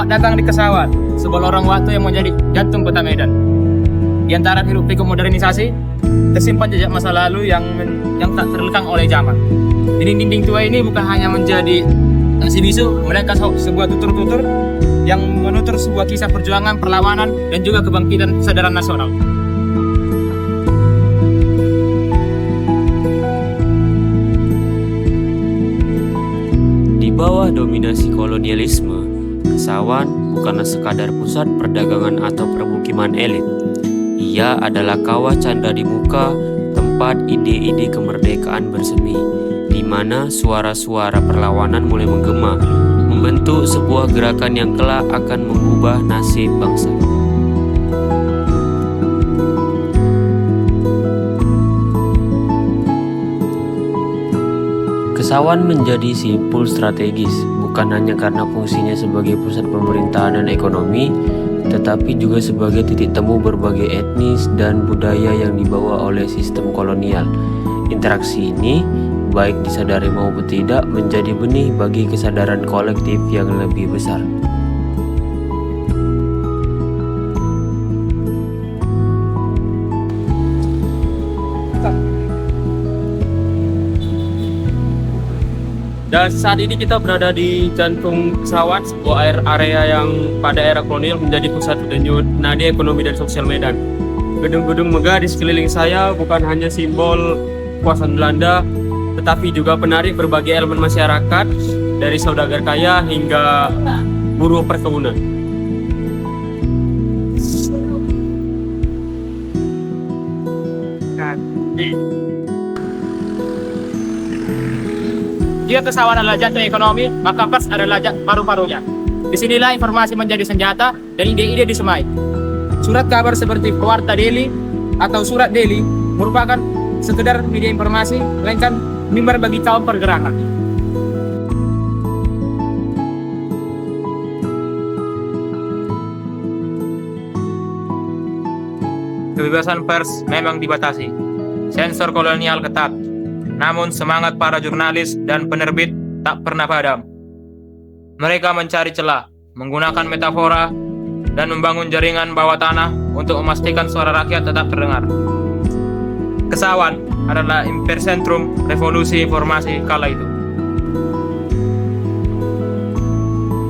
Selamat datang di Kesawan, sebuah lorong waktu yang menjadi jantung kota Medan. Di antara hiruk pikuk modernisasi, tersimpan jejak masa lalu yang tak terlekang oleh zaman. Dinding-dinding tua ini bukan hanya menjadi saksi bisu, melainkan sebuah tutur-tutur yang menutur sebuah kisah perjuangan, perlawanan, dan juga kebangkitan kesadaran nasional. Di bawah dominasi kolonialisme, Kesawan bukanlah sekadar pusat perdagangan atau permukiman elit. Ia adalah kawah canda di muka, tempat ide-ide kemerdekaan bersemi, di mana suara-suara perlawanan mulai menggema, membentuk sebuah gerakan yang kelak akan mengubah nasib bangsa. Kesawan menjadi simpul strategis, bukan hanya karena fungsinya sebagai pusat pemerintahan dan ekonomi, tetapi juga sebagai titik temu berbagai etnis dan budaya yang dibawa oleh sistem kolonial. Interaksi ini, baik disadari maupun tidak, menjadi benih bagi kesadaran kolektif yang lebih besar. Dan saat ini kita berada di jantung Kesawan, sebuah area yang pada era kolonial menjadi pusat denyut nadi ekonomi dan sosial Medan. Gedung-gedung megah di sekeliling saya bukan hanya simbol kekuasaan Belanda, tetapi juga penarik berbagai elemen masyarakat, dari saudagar kaya hingga buruh perkebunan. Jika Kesawan adalah jantung ekonomi, maka pers adalah paru-parunya. Disinilah informasi menjadi senjata dan ide-ide disemai. Surat kabar seperti Warta Daily atau Surat Daily merupakan sekedar media informasi, melainkan mimbar bagi kaum pergerakan. Kebebasan pers memang dibatasi. Sensor kolonial ketat. Namun semangat para jurnalis dan penerbit tak pernah padam. Mereka mencari celah, menggunakan metafora, dan membangun jaringan bawah tanah untuk memastikan suara rakyat tetap terdengar. Kesawan adalah epicentrum revolusi informasi kala itu.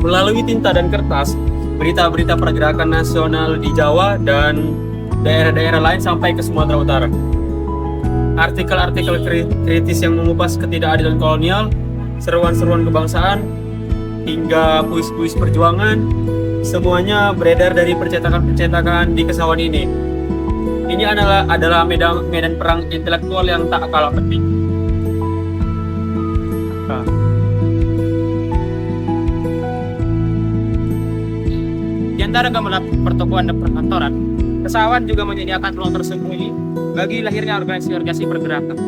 Melalui tinta dan kertas, berita-berita pergerakan nasional di Jawa dan daerah-daerah lain sampai ke Sumatera Utara. Artikel-artikel kritis yang mengupas ketidakadilan kolonial, seruan-seruan kebangsaan, hingga puisi-puisi perjuangan, semuanya beredar dari percetakan-percetakan di Kesawan ini. Ini adalah medan perang intelektual yang tak kalah penting. Di antara gamelan pertokoan dan perkantoran, Kesawan juga menyediakan ruang tersembunyi bagi lahirnya organisasi pergerakan.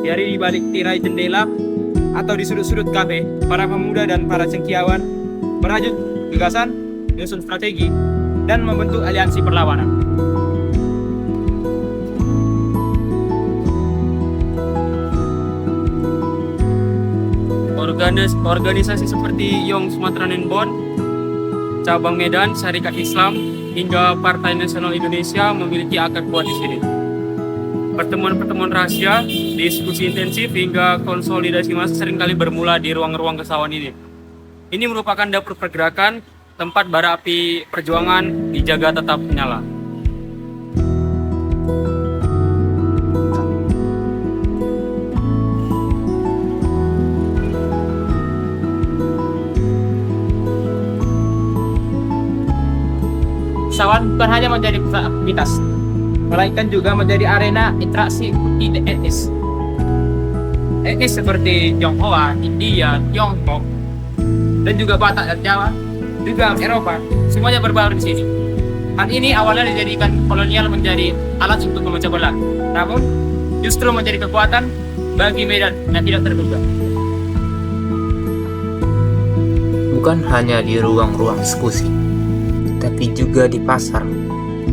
Dari di balik tirai jendela atau di sudut-sudut kafe, para pemuda dan para cendekiawan merajut gagasan, menyusun strategi, dan membentuk aliansi perlawanan. Organisasi seperti Young Sumatranen Bond, Cabang Medan, Syarikat Islam, hingga Partai Nasional Indonesia memiliki akar kuat di sini. Pertemuan-pertemuan rahasia, diskusi intensif, hingga konsolidasi massa seringkali bermula di ruang-ruang Kesawan ini. Ini merupakan dapur pergerakan, tempat bara api perjuangan dijaga tetap menyala. Kesawan bukan hanya menjadi pusat aktivitas, melainkan juga menjadi arena interaksi etnis. Etnis seperti Tionghoa, India, Tiongkok, dan juga Batak dan Jawa, juga Eropa, semuanya berbaur di sini. Hal ini awalnya dijadikan kolonial menjadi alat untuk memecah belah, namun justru menjadi kekuatan bagi Medan yang tidak terduga. Bukan hanya di ruang-ruang diskusi, tapi juga di pasar,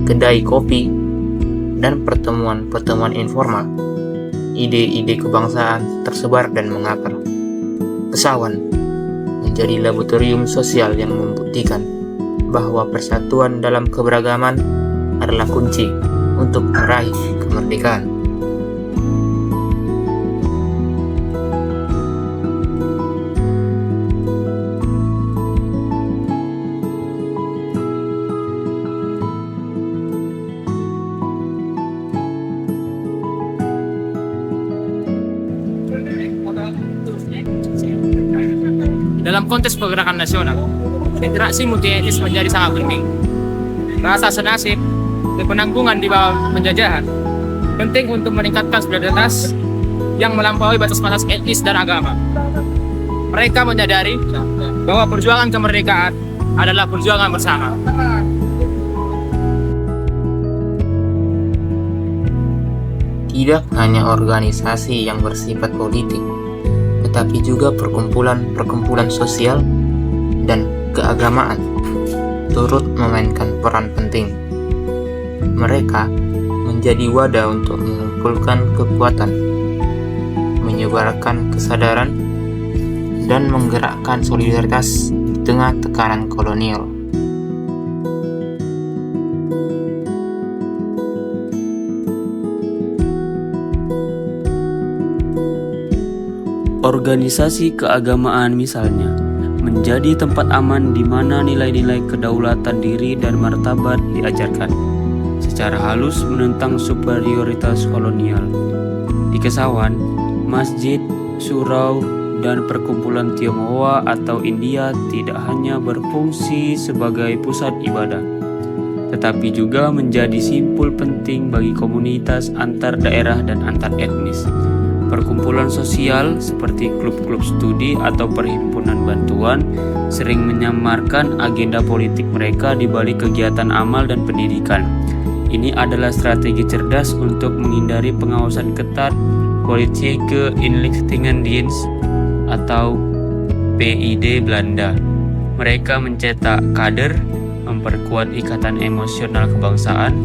kedai kopi, dan pertemuan-pertemuan informal. Ide-ide kebangsaan tersebar dan mengakar. Kesawan menjadi laboratorium sosial yang membuktikan bahwa persatuan dalam keberagaman adalah kunci untuk meraih kemerdekaan. Dalam konteks pergerakan nasional, interaksi multi-etnis menjadi sangat penting. Rasa senasib, kepenanggungan di bawah penjajahan, penting untuk meningkatkan solidaritas yang melampaui batas-batas etnis dan agama. Mereka menyadari bahwa perjuangan kemerdekaan adalah perjuangan bersama. Tidak hanya organisasi yang bersifat politik, tetapi juga perkumpulan sosial dan keagamaan turut memainkan peran penting. Mereka menjadi wadah untuk mengumpulkan kekuatan, menyebarkan kesadaran, dan menggerakkan solidaritas di tengah tekanan kolonial. Organisasi keagamaan misalnya menjadi tempat aman di mana nilai-nilai kedaulatan diri dan martabat diajarkan, secara halus menentang superioritas kolonial. Di Kesawan, masjid, surau, dan perkumpulan Tionghoa atau India tidak hanya berfungsi sebagai pusat ibadah, tetapi juga menjadi simpul penting bagi komunitas antar daerah dan antar etnis. Perkumpulan sosial seperti klub-klub studi atau perhimpunan bantuan sering menyamarkan agenda politik mereka di balik kegiatan amal dan pendidikan. Ini adalah strategi cerdas untuk menghindari pengawasan ketat Politieke Inlichtingendienst atau PID Belanda. Mereka mencetak kader, memperkuat ikatan emosional kebangsaan,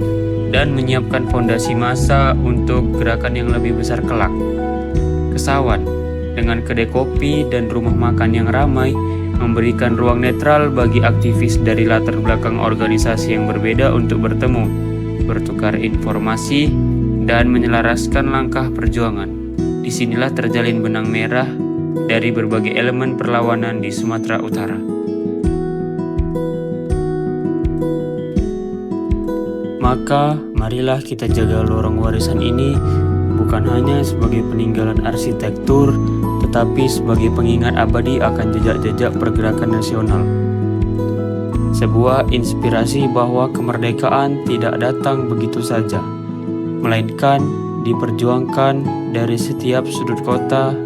dan menyiapkan fondasi massa untuk gerakan yang lebih besar kelak. Kesawan, dengan kedai kopi dan rumah makan yang ramai, memberikan ruang netral bagi aktivis dari latar belakang organisasi yang berbeda untuk bertemu, bertukar informasi, dan menyelaraskan langkah perjuangan. Disinilah terjalin benang merah dari berbagai elemen perlawanan di Sumatera Utara. Maka, marilah kita jaga lorong warisan ini bukan hanya sebagai peninggalan arsitektur, tetapi sebagai pengingat abadi akan jejak-jejak pergerakan nasional. Sebuah inspirasi bahwa kemerdekaan tidak datang begitu saja, melainkan diperjuangkan dari setiap sudut kota,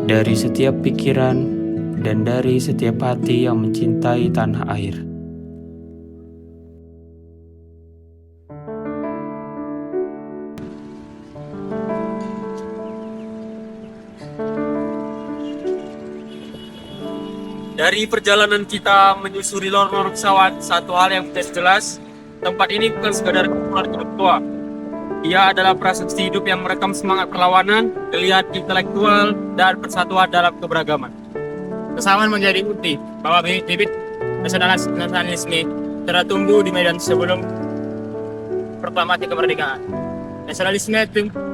dari setiap pikiran, dan dari setiap hati yang mencintai tanah air. Dari perjalanan kita menyusuri lorong-lorong pesawat, satu hal yang kita jelas, tempat ini bukan sekadar kumpulan hidup tua. Ia adalah prasaksi hidup yang merekam semangat perlawanan, geliat intelektual, dan persatuan dalam keberagaman. Kesawan menjadi bukti bahwa bibit nasionalisme telah tumbuh di Medan sebelum proklamasi kemerdekaan. Nasionalisme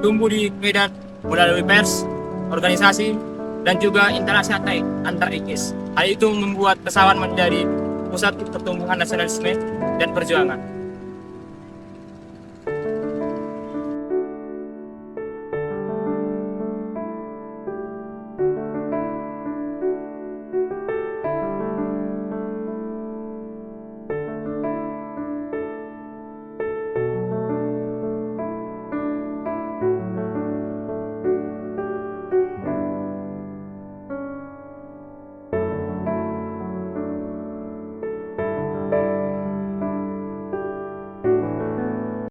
tumbuh di Medan melalui pers, organisasi, dan juga interaksi antar etnis. Hal itu membuat Kesawan menjadi pusat pertumbuhan nasionalisme dan perjuangan.